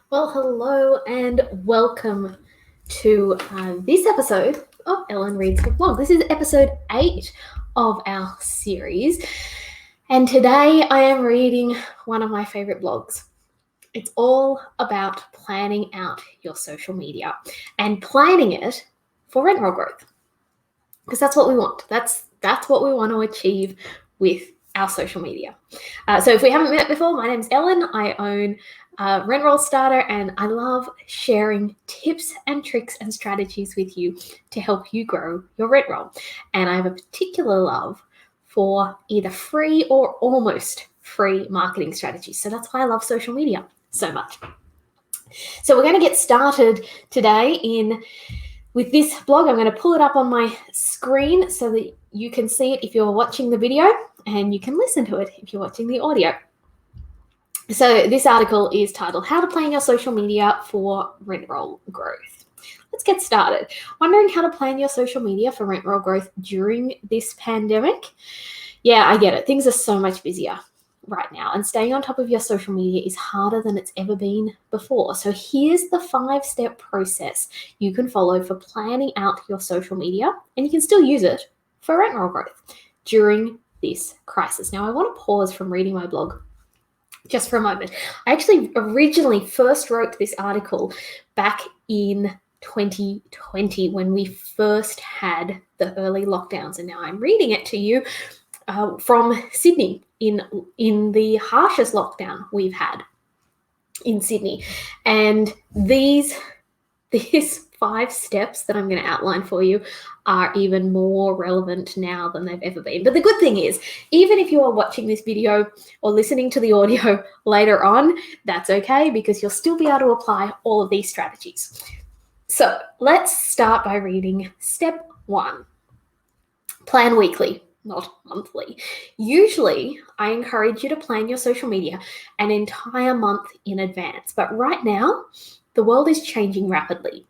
Well, hello and welcome to this episode of Ellen Reads the Blog. This is episode 8 of our series, and today I am reading one of my favorite blogs. It's all about planning out your social media and planning it for rent roll growth, because that's what we want. That's what we want to achieve with our social media. So if we haven't met before, my name's Ellen. I own Rent Roll Starter, and I love sharing tips and tricks and strategies with you to help you grow your rent roll. And I have a particular love for either free or almost free marketing strategies. So that's why I love social media so much. So we're going to get started today with this blog. I'm going to pull it up on my screen so that you can see it if you're watching the video, and you can listen to it if you're watching the audio. So this article is titled How to Plan Your Social Media for Rent Roll Growth. Let's get started. Wondering how to plan your social media for rent roll growth during this pandemic? Yeah, I get it. Things are so much busier right now, and staying on top of your social media is harder than it's ever been before. So here's the 5-step process you can follow for planning out your social media, and you can still use it for rent roll growth during this crisis. Now, I want to pause from reading my blog just for a moment. I actually originally first wrote this article back in 2020 when we first had the early lockdowns, and now I'm reading it to you from Sydney in the harshest lockdown we've had in Sydney. And these 5 steps that I'm going to outline for you are even more relevant now than they've ever been. But the good thing is, even if you are watching this video or listening to the audio later on, that's okay, because you'll still be able to apply all of these strategies. So let's start by reading step 1. Plan weekly, not monthly. Usually, I encourage you to plan your social media an entire month in advance. But right now, the world is changing rapidly.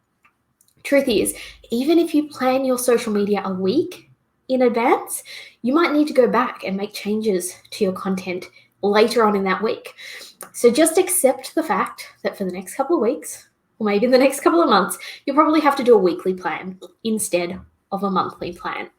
Truth is, even if you plan your social media a week in advance, you might need to go back and make changes to your content later on in that week. So just accept the fact that for the next couple of weeks, or maybe in the next couple of months, you'll probably have to do a weekly plan instead of a monthly plan.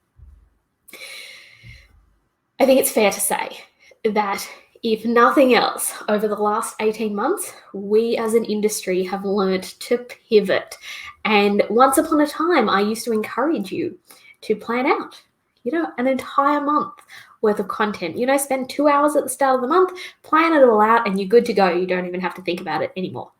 I think it's fair to say that if nothing else, over the last 18 months, we as an industry have learned to pivot. And once upon a time, I used to encourage you to plan out, an entire month worth of content. Spend 2 hours at the start of the month, plan it all out, and you're good to go. You don't even have to think about it anymore.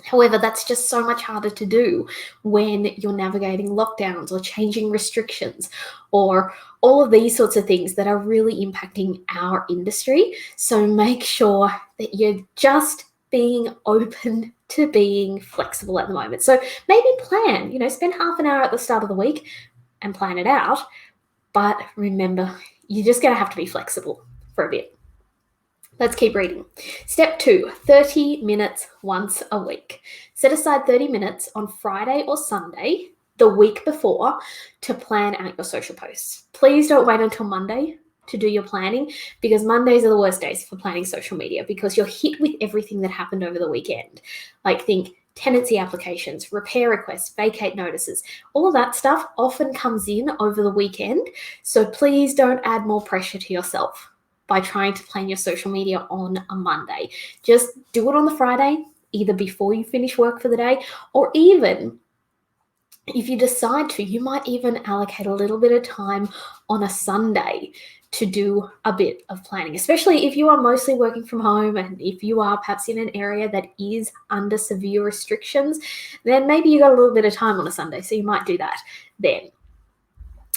However, that's just so much harder to do when you're navigating lockdowns or changing restrictions or all of these sorts of things that are really impacting our industry. So make sure that you're just being open to being flexible at the moment. So maybe plan, spend half an hour at the start of the week and plan it out. But remember, you're just going to have to be flexible for a bit. Let's keep reading. Step 2, 30 minutes once a week. Set aside 30 minutes on Friday or Sunday, the week before, to plan out your social posts. Please don't wait until Monday to do your planning, because Mondays are the worst days for planning social media, because you're hit with everything that happened over the weekend. Like, think tenancy applications, repair requests, vacate notices. All of that stuff often comes in over the weekend. So please don't add more pressure to yourself by trying to plan your social media on a Monday. Just do it on the Friday, either before you finish work for the day, or even if you decide to, you might even allocate a little bit of time on a Sunday to do a bit of planning, especially if you are mostly working from home and if you are perhaps in an area that is under severe restrictions, then maybe you got a little bit of time on a Sunday, so you might do that then.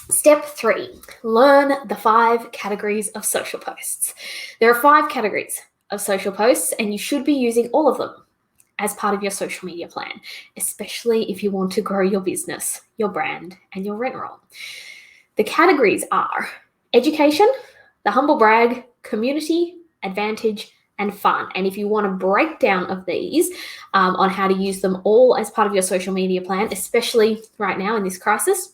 Step 3, learn the 5 categories of social posts. There are 5 categories of social posts, and you should be using all of them as part of your social media plan, especially if you want to grow your business, your brand, and your rent roll. The categories are education, the humble brag, community, advantage, and fun. And if you want a breakdown of these on how to use them all as part of your social media plan, especially right now in this crisis,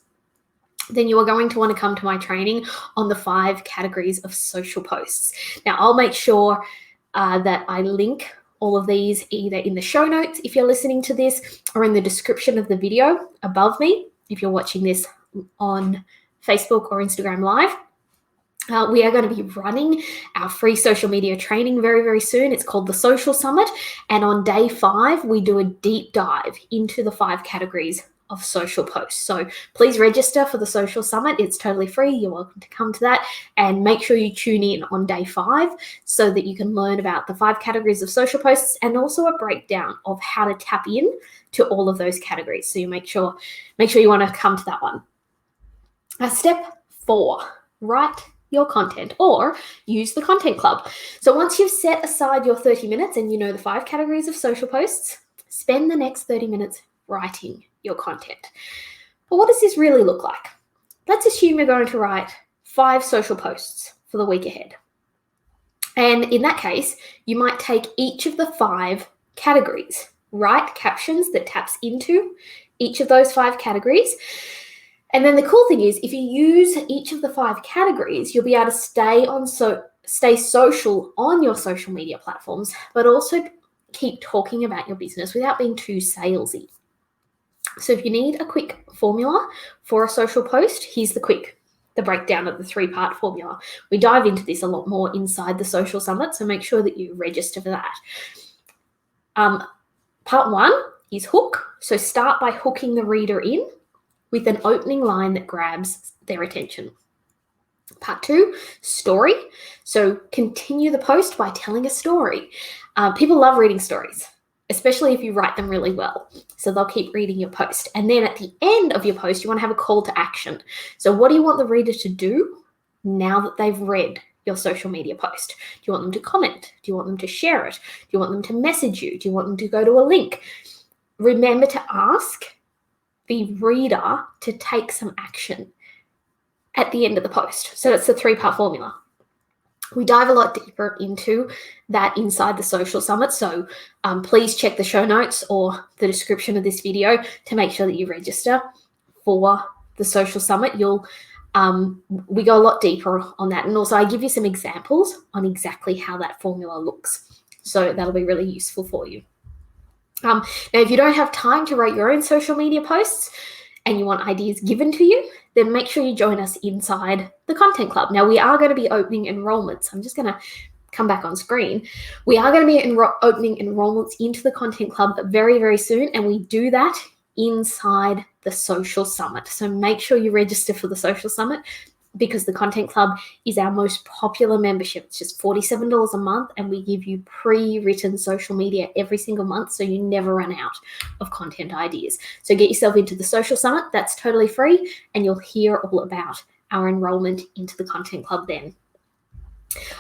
then you are going to want to come to my training on the 5 categories of social posts. Now, I'll make sure that I link all of these either in the show notes if you're listening to this, or in the description of the video above me if you're watching this on Facebook or Instagram Live. We are going to be running our free social media training very, very soon. It's called the Social Summit. And on day 5, we do a deep dive into the 5 categories of social posts. So please register for the Social Summit. It's totally free. You're welcome to come to that. And make sure you tune in on day 5 so that you can learn about the 5 categories of social posts and also a breakdown of how to tap in to all of those categories. So you make sure you want to come to that one. Step 4, write your content or use the Content Club. So once you've set aside your 30 minutes and you know the 5 categories of social posts, spend the next 30 minutes writing your content. But what does this really look like? Let's assume you're going to write 5 social posts for the week ahead. And in that case, you might take each of the 5 categories, write captions that taps into each of those 5 categories. And then the cool thing is, if you use each of the 5 categories, you'll be able to stay social on your social media platforms, but also keep talking about your business without being too salesy. So if you need a quick formula for a social post, here's the breakdown of the 3-part formula. We dive into this a lot more inside the Social Summit, so make sure that you register for that. Part 1 is hook. So start by hooking the reader in with an opening line that grabs their attention. Part 2, story. So continue the post by telling a story. People love reading stories, especially if you write them really well. So they'll keep reading your post. And then at the end of your post, you want to have a call to action. So what do you want the reader to do now that they've read your social media post? Do you want them to comment? Do you want them to share it? Do you want them to message you? Do you want them to go to a link? Remember to ask the reader to take some action at the end of the post. So that's the 3-part formula. We dive a lot deeper into that inside the Social Summit. So please check the show notes or the description of this video to make sure that you register for the Social Summit. We go a lot deeper on that. And also I give you some examples on exactly how that formula looks. So that'll be really useful for you. Now, if you don't have time to write your own social media posts and you want ideas given to you, then make sure you join us inside the Content Club. Now, we are going to be opening enrollments. I'm just going to come back on screen. We are going to be opening enrollments into the Content Club very, very soon, and we do that inside the Social Summit. So make sure you register for the Social Summit, because the Content Club is our most popular membership. It's just $47 a month, and we give you pre-written social media every single month, so you never run out of content ideas. So get yourself into the Social Summit. That's totally free, and you'll hear all about our enrollment into the Content Club then.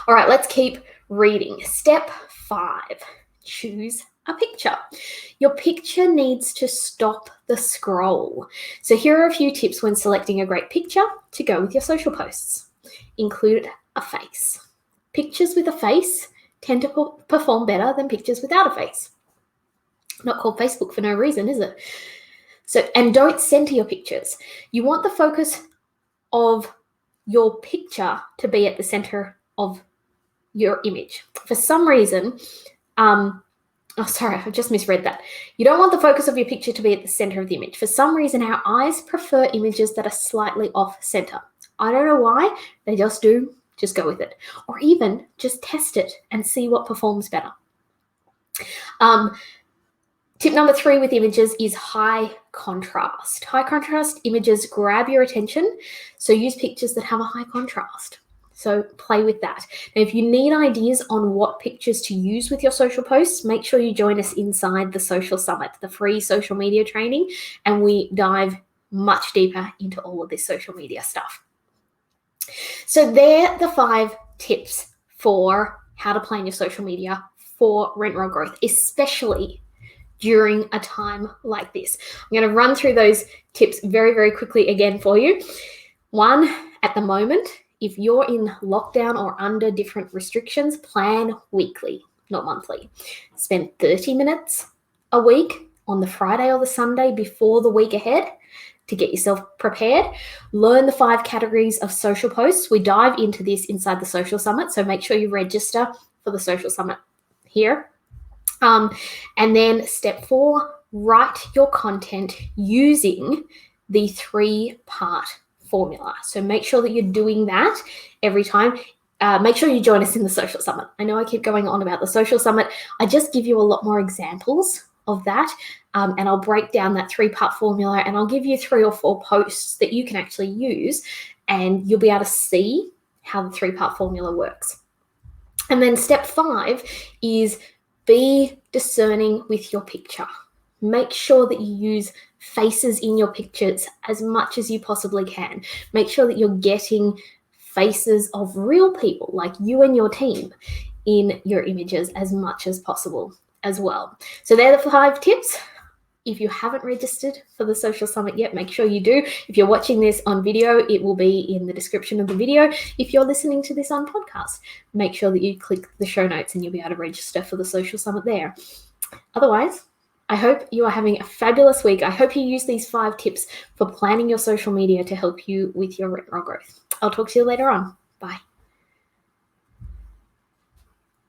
All right, let's keep reading. Step 5, choose a picture. Your picture needs to stop the scroll. So here are a few tips when selecting a great picture to go with your social posts. Include a face. Pictures with a face tend to perform better than pictures without a face. Not called Facebook for no reason, is it? And don't center your pictures. You want the focus of your picture to be at the center of your image. For some reason, I've just misread that. You don't want the focus of your picture to be at the center of the image. For some reason, our eyes prefer images that are slightly off center. I don't know why, they just do. Just go with it. Or even just test it and see what performs better. Tip number 3 with images is high contrast. High contrast images grab your attention, so use pictures that have a high contrast. So play with that. Now, if you need ideas on what pictures to use with your social posts, make sure you join us inside the Social Summit, the free social media training, and we dive much deeper into all of this social media stuff. So they're the 5 tips for how to plan your social media for rent roll growth, especially during a time like this. I'm going to run through those tips very, very quickly again for you. 1, at the moment, if you're in lockdown or under different restrictions, plan weekly, not monthly. Spend 30 minutes a week on the Friday or the Sunday before the week ahead to get yourself prepared. Learn the 5 categories of social posts. We dive into this inside the Social Summit, so make sure you register for the Social Summit here. And then step 4, write your content using the 3-part formula. So make sure that you're doing that every time. Make sure you join us in the Social Summit. I know I keep going on about the Social Summit. I just give you a lot more examples of that, and I'll break down that 3-part formula, and I'll give you 3 or 4 posts that you can actually use, and you'll be able to see how the 3-part formula works. And then step 5 is be discerning with your picture. Make sure that you use faces in your pictures as much as you possibly can. Make sure that you're getting faces of real people like you and your team in your images as much as possible as well. So they're the 5 tips. If you haven't registered for the Social Summit yet, make sure you do. If you're watching this on video, it will be in the description of the video. If you're listening to this on podcast, make sure that you click the show notes and you'll be able to register for the Social Summit there. Otherwise, I hope you are having a fabulous week. I hope you use these 5 tips for planning your social media to help you with your written growth. I'll talk to you later on. Bye.